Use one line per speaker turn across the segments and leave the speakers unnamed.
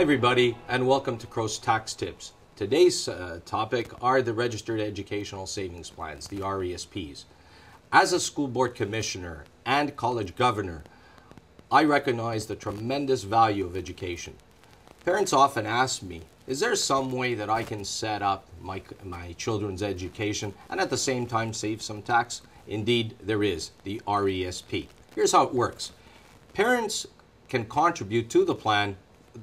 Hi everybody, and welcome to Crow's Tax Tips. Today's topic are the Registered Educational Savings Plans, the RESPs. As a school board commissioner and college governor, I recognize the tremendous value of education. Parents often ask me, is there some way that I can set up my children's education and at the same time save some tax? Indeed, there is, the RESP. Here's how it works. Parents can contribute to the plan,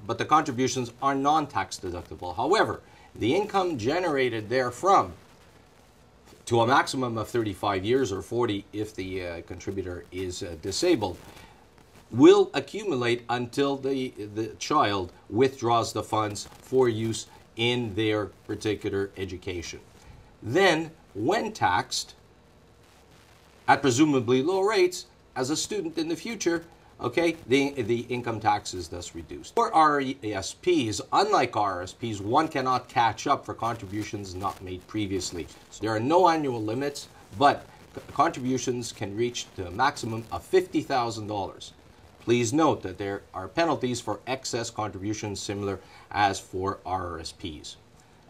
but the contributions are non-tax deductible. However, the income generated therefrom, to a maximum of 35 years or 40 if the contributor is disabled, will accumulate until the child withdraws the funds for use in their particular education. Then, when taxed at presumably low rates, as a student in the future, okay, the income tax is thus reduced. For RESPs, unlike RSPs, one cannot catch up for contributions not made previously. So there are no annual limits, but contributions can reach to a maximum of $50,000. Please note that there are penalties for excess contributions similar as for RRSPs.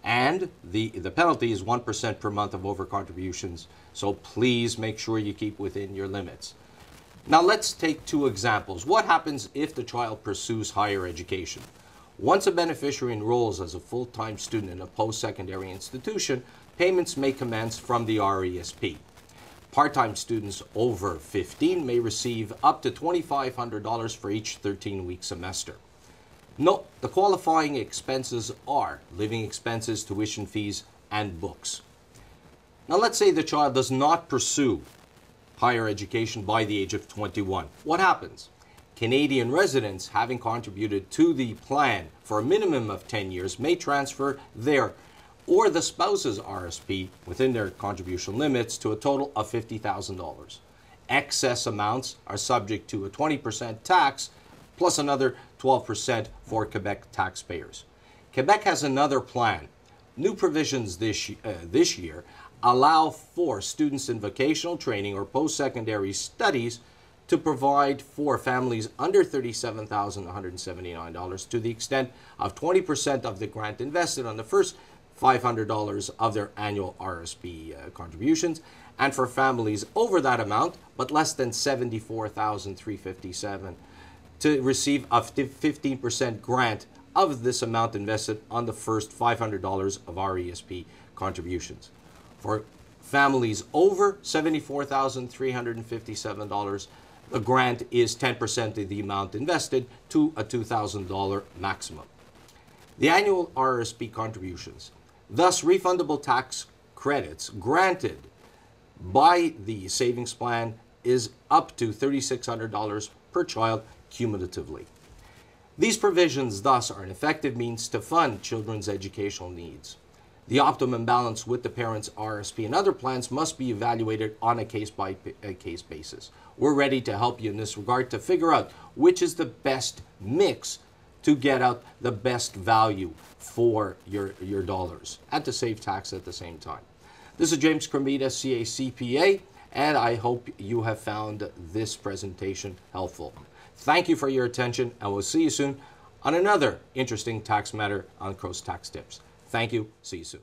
And the penalty is 1% per month of over contributions, so please make sure you keep within your limits. Now let's take two examples. What happens if the child pursues higher education? Once a beneficiary enrolls as a full-time student in a post-secondary institution, payments may commence from the RESP. Part-time students over 15 may receive up to $2,500 for each 13-week semester. Note, the qualifying expenses are living expenses, tuition fees, and books. Now let's say the child does not pursue higher education by the age of 21. What happens? Canadian residents having contributed to the plan for a minimum of 10 years may transfer their or the spouse's RSP within their contribution limits to a total of $50,000. Excess amounts are subject to a 20% tax plus another 12% for Quebec taxpayers. Quebec has another plan. New provisions this year allow for students in vocational training or post-secondary studies to provide for families under $37,179 to the extent of 20% of the grant invested on the first $500 of their annual RSP contributions, and for families over that amount but less than $74,357 to receive a 15% grant of this amount invested on the first $500 of RESP contributions. For families over $74,357, the grant is 10% of the amount invested to a $2,000 maximum. The annual RSP contributions, thus refundable tax credits granted by the savings plan, is up to $3,600 per child cumulatively. These provisions thus are an effective means to fund children's educational needs. The optimum balance with the parents' RSP and other plans must be evaluated on a case-by-case basis. We're ready to help you in this regard to figure out which is the best mix to get out the best value for your dollars and to save tax at the same time. This is James Cremita, CA-CPA, and I hope you have found this presentation helpful. Thank you for your attention, and we'll see you soon on another interesting tax matter on Crow's Tax Tips. Thank you. See you soon.